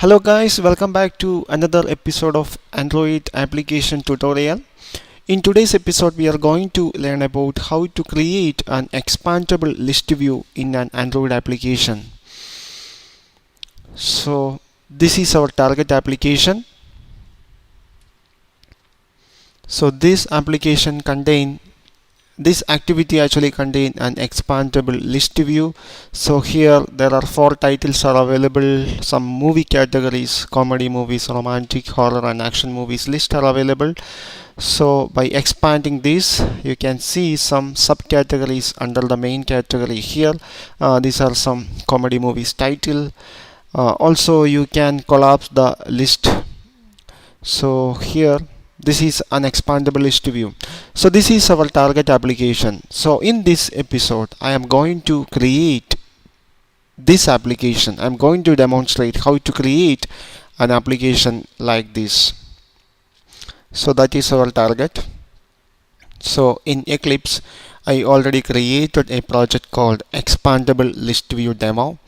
Hello guys, welcome back to another episode of Android application tutorial. In today's episode we are going to learn about how to create an expandable list view in an Android application. So this is our target application. So this activity actually contain an expandable list view. So here there are 4 titles are available, some movie categories, comedy movies, romantic, horror and action movies list are available. So by expanding this you can see some subcategories under the main category here. These are some comedy movies title. Also you can collapse the list. So here this is an expandable list view. So this is our target application. So in this episode I am going to create this application. I'm going to demonstrate how to create an application like this. So that is our target. So in Eclipse I already created a project called Expandable List View Demo.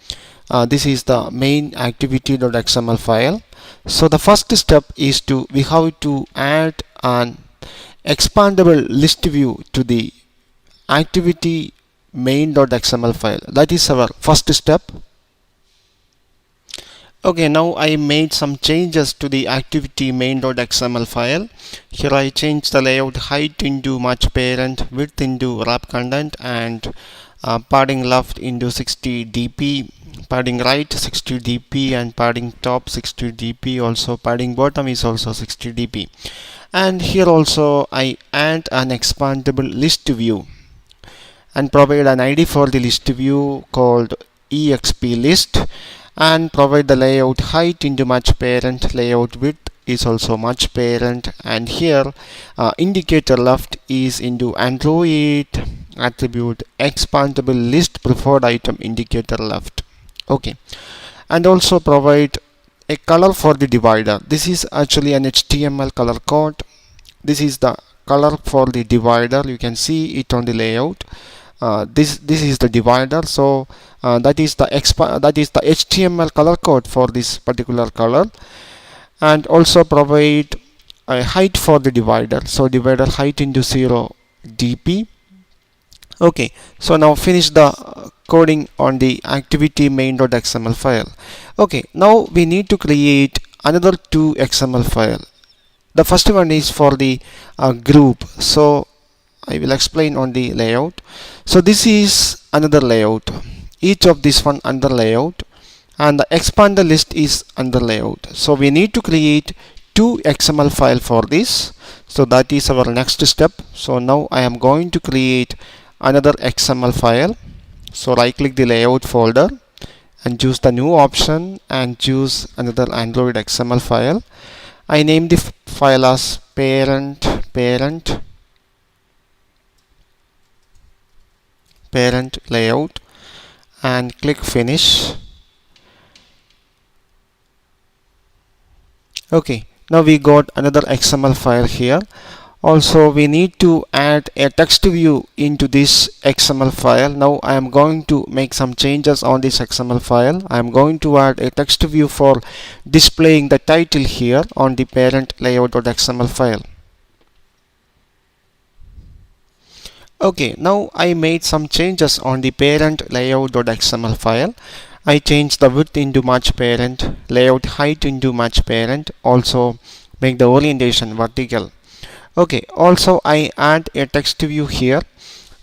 This is the main activity.xml file. So the first step is we have to add an expandable list view to the activity main.xml file. That is our first step. Okay, now I made some changes to the activity main.xml file. Here I changed the layout height into match parent, width into wrap content, and padding left into 60 dp, padding right 60 dp, and padding top 60 dp. Also padding bottom is also 60 dp. And here also I add an expandable list view and provide an ID for the list view called exp list, and provide the layout height into match parent, layout width is also match parent, and here indicator left is into Android attribute expandable list preferred item indicator left. Okay, and also provide a color for the divider. This is actually an HTML color code. This is the color for the divider. You can see it on the layout. This is the divider. So that is the HTML color code for this particular color. And also provide a height for the divider. So divider height into 0 dp. Okay, so now finish the coding on the activity main.xml file. Okay, now we need to create another 2 XML file. The first one is for the group. So I will explain on the layout. So this is another layout. Each of this one under layout, and the expander list is under layout. So we need to create 2 XML file for this. So that is our next step. So now I am going to create another XML file. So right click the layout folder and choose the new option and choose another Android XML file. I name the file as parent layout and click finish. Okay, now we got another XML file here. Also we need to add a text view into this XML file. Now I am going to make some changes on this XML file. I am going to add a text view for displaying the title here on the parent layout.xml file. Okay, now I made some changes on the parent layout.xml file. I changed the width into match parent, layout height into match parent, also make the orientation vertical. Okay, also I add a text view here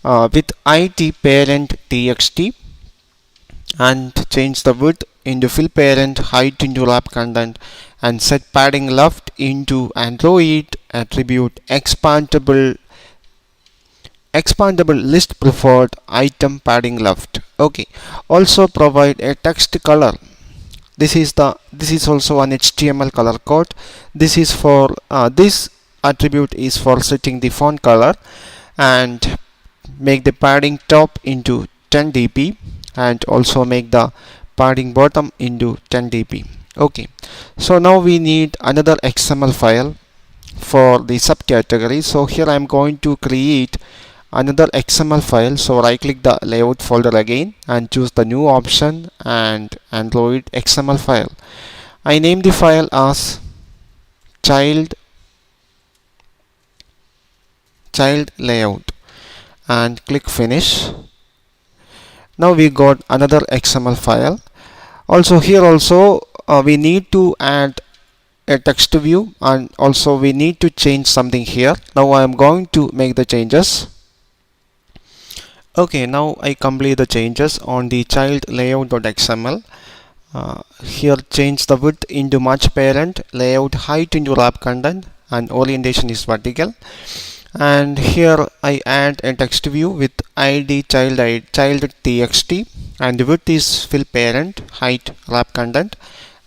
with it parent txt, and change the width into fill parent, height into wrap content, and set padding left into Android attribute expandable list preferred item padding left. Okay, also provide a text color. This is also an HTML color code. This is for this attribute is for setting the font color, and make the padding top into 10 dp, and also make the padding bottom into 10 dp. Okay, so now we need another XML file for the subcategory. So here I am going to create another XML file. So right click the layout folder again and choose the new option and Android XML file. I name the file as child layout and click finish. Now we got another XML file. Also here also we need to add a text view, and also we need to change something here. Now I am going to make the changes. Okay, now I complete the changes on the child layout.xml. Here change the width into match parent, layout height into wrap content, and orientation is vertical. And here I add a text view with id child txt, and the width is fill parent, height wrap content,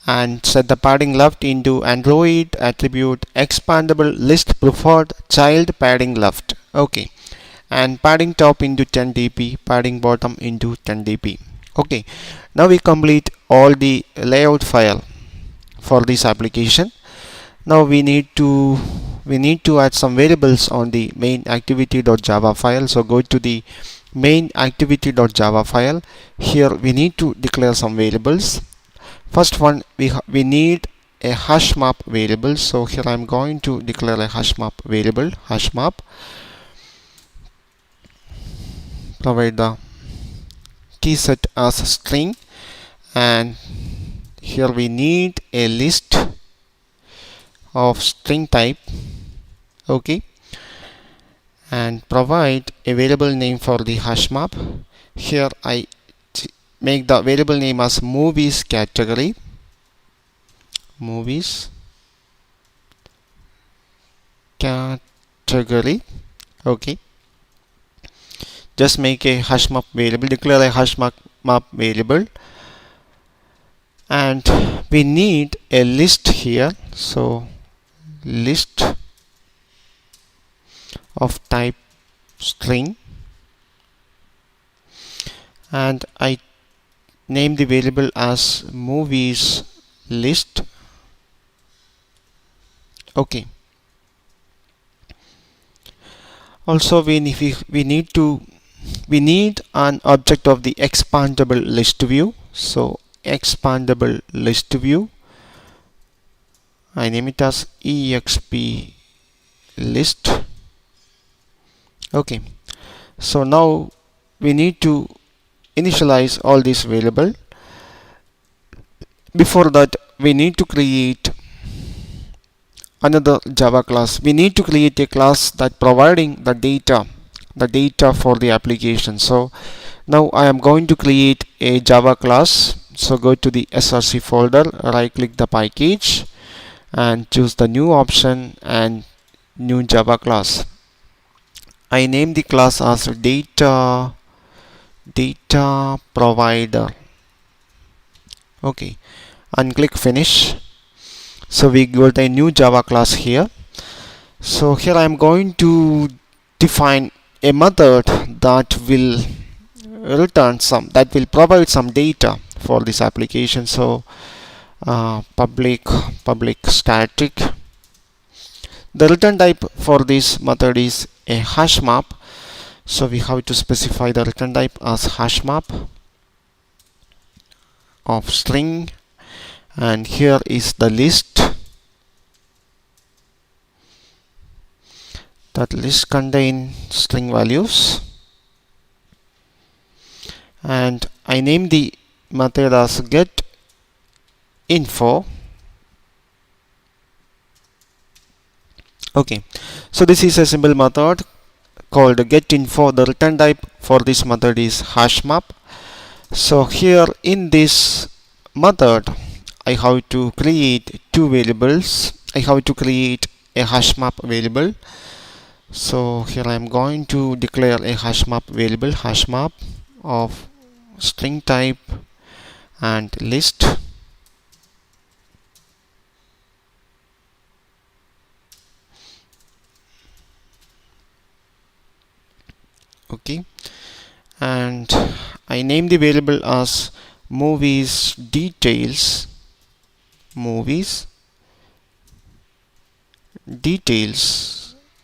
and set the padding left into Android attribute expandable list preferred child padding left. Okay, and padding top into 10 dp, padding bottom into 10 dp. Okay, now we complete all the layout file for this application. Now we need to add some variables on the main activity.java file. So go to the main activity.java file. Here we need to declare some variables. First one, we need a hash map variable. So here I'm going to declare a hash map variable, hash map. Provide the key set as a string, and here we need a list of string type. Okay, and provide a variable name for the hash map. Here I make the variable name as movies category. Movies category. Okay, just make a hash map variable, declare a hash map variable, and we need a list here. So list of type string, and I name the variable as movies list. Okay, also we need an object of the expandable list view. So expandable list view, I name it as exp list. Okay, so now we need to initialize all these variable. Before that, we need to create another Java class. We need to create a class that providing the data for the application. So now I am going to create a Java class. So go to the src folder, right click the package, and choose the new option and new Java class. I name the class as data provider. Okay, and click finish. So we got a new Java class here. So here I am going to define a method that will provide some data for this application. So public static. The return type for this method is a hash map. So we have to specify the return type as hash map of string, and here is the list. That list contain string values, and I name the method as get info. Okay, so this is a simple method called getInfo. The return type for this method is hash map. So here in this method, I have to create two variables. I have to create a hash map variable. So here I am going to declare a hash map variable, hash map of string type and list. Okay, and I name the variable as movies details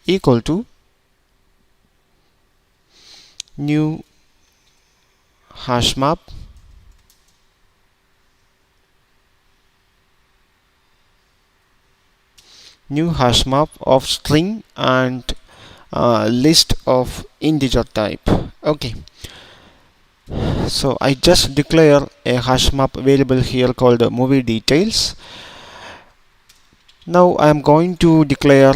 equal to new hash map new hash map of string and list of integer type. Okay, so I just declare a hash map variable here called movie details. Now I am going to declare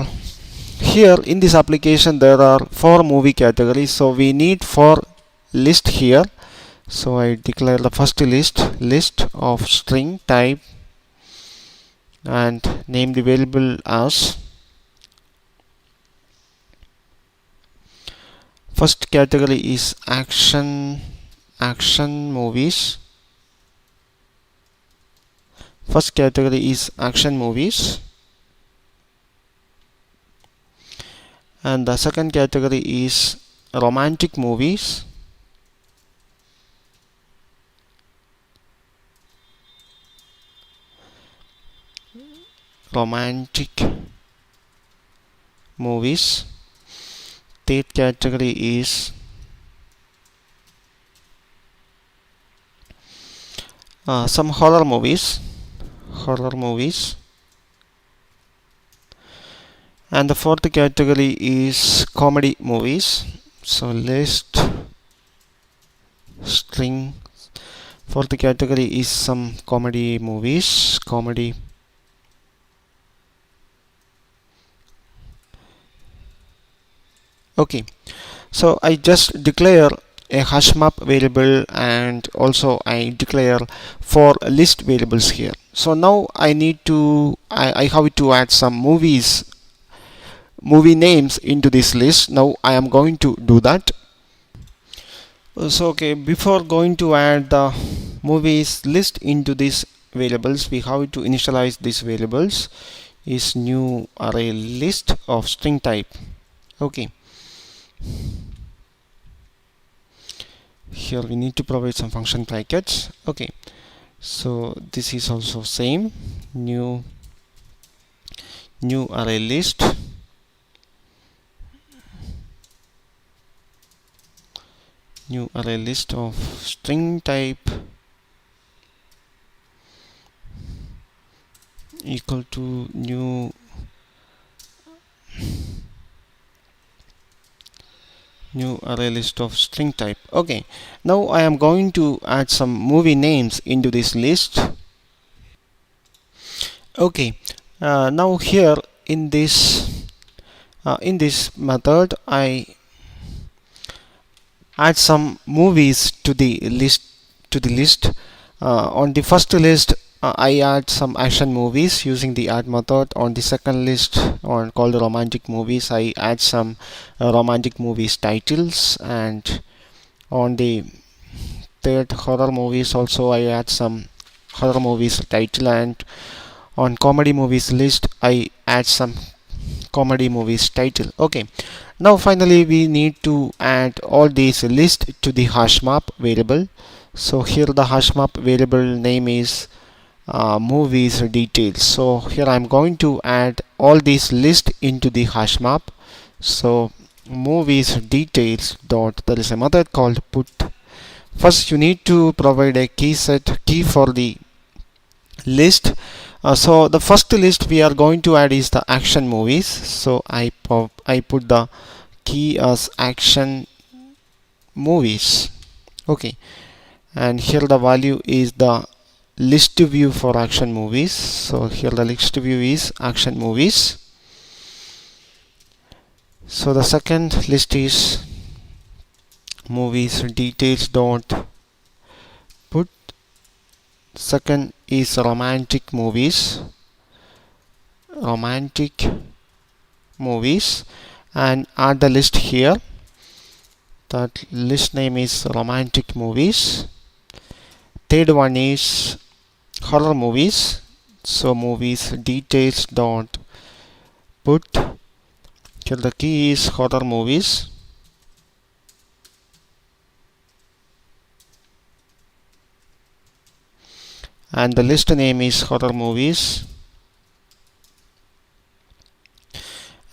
here in this application there are 4 movie categories, so we need 4 list here. So I declare the first list of string type and name the variable as first category is action movies. First category is action movies, and the second category is romantic movies. Romantic movies. Third category is some horror movies. And the fourth category is comedy movies. So list string. Fourth category is some comedy movies. Okay, so I just declare a hash map variable and also I declare 4 list variables here. So now I have to add some movie names into this list. Now I am going to do that. So okay, before going to add the movies list into these variables, we have to initialize these variables is new array list of string type. Okay, here we need to provide some function brackets. Okay, so this is also same new array list of string type equal to new array list of string type. Okay, now I am going to add some movie names into this list. Okay, now here in this method I add some movies to the list. On the first list I add some action movies using the add method. On the second list called romantic movies, I add some romantic movies titles, and on the third horror movies also I add some horror movies title, and on comedy movies list I add some comedy movies title. Okay, now finally we need to add all these list to the hash map variable. So here the hash map variable name is movies details. So here I'm going to add all these list into the hash map. So movies details dot, there is a method called put. First you need to provide a key for the list. So the first list we are going to add is the action movies. So I put the key as action movies. Okay, and here the value is the list view for action movies. So here the list view is action movies. So the second list is movies details dot put. Second is romantic movies, and add the list here. That list name is romantic movies. Third one is horror movies. So movies details dot put. Here the key is horror movies. And the list name is horror movies.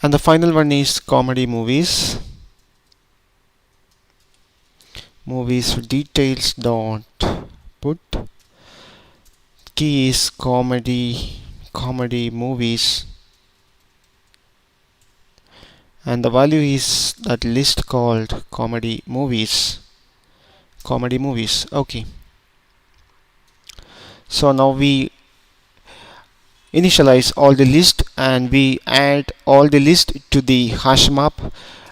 And the final one is comedy movies. Movies details dot put. Key is comedy movies. and the value is that list called comedy movies. Okay, so now we initialize all the list and we add all the list to the hash map.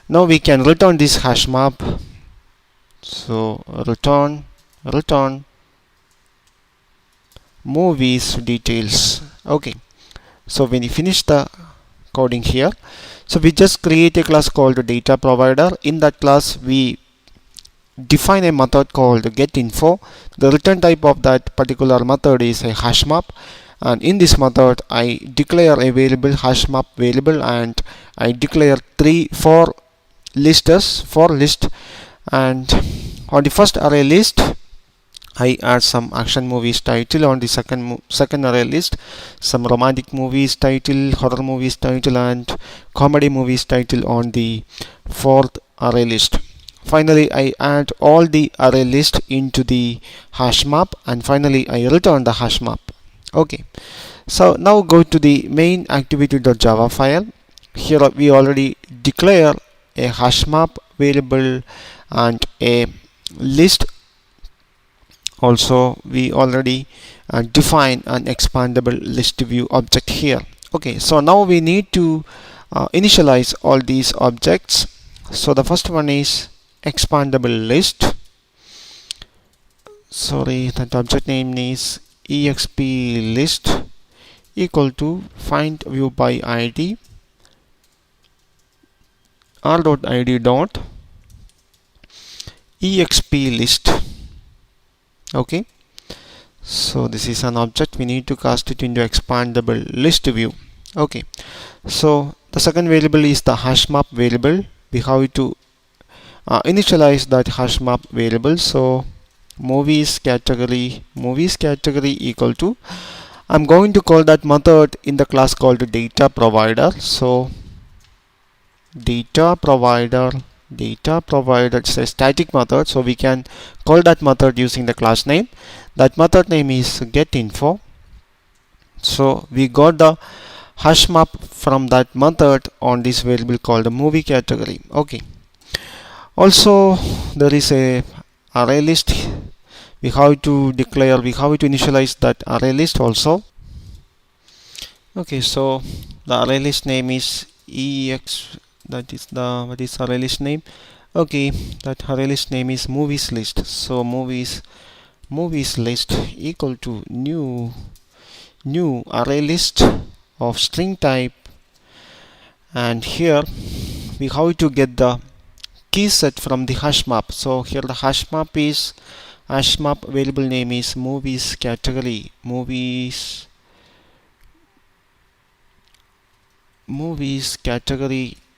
Now we can return this hash map. So return movies details. Okay, so when you finish the coding here, so we just create a class called data provider. In that class we define a method called getInfo. The return type of that particular method is a hash map, and in this method I declare a variable hash map variable, and I declare four list, and on the first array list I add some action movies title. On the second array list, some romantic movies title, horror movies title, and comedy movies title on the fourth array list. Finally, I add all the array list into the hash map, and finally I return the hash map. Okay, so now go to the main activity.java file. Here we already declare a hash map variable and a list. Also we already define an expandable list view object here. Okay, so now we need to initialize all these objects. So the first one is expandable list. Sorry, that object name is exp list equal to find view by id r.id dot exp list. Okay, so this is an object, we need to cast it into expandable list view. Okay, so the second variable is the hash map variable. We have to initialize that hash map variable. So movies category equal to, I'm going to call that method in the class called data provider. So data provider is a static method, so we can call that method using the class name. That method name is getInfo. So we got the hash map from that method on this variable called the movie category. Okay, also there is a array list. We have to initialize that array list also. Okay, so the array list name is that is the what is array list name. Okay, that array list name is movies list. So movies list equal to new array list of string type, and here we have to get the key set from the hash map. So here the hash map variable name is movies category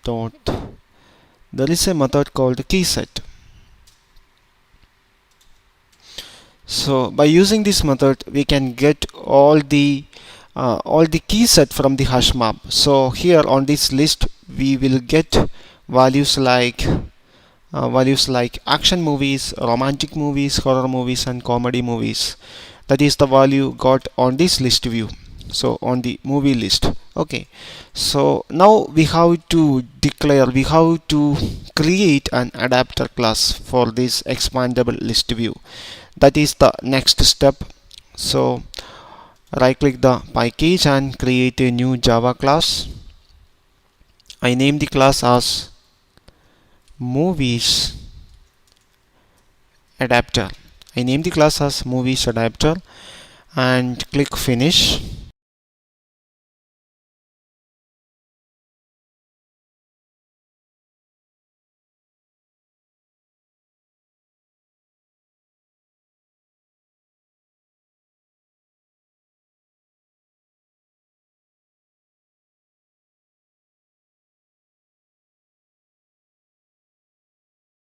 dot, there is a method called key set. So by using this method we can get all the key set from the hash map. So here on this list we will get values like action movies, romantic movies, horror movies, and comedy movies. That is the value got on this list view, so on the movie list. Okay, so now we have to create an adapter class for this expandable list view. That is the next step. So right click the package and create a new Java class. I name the class as movies adapter. And click finish.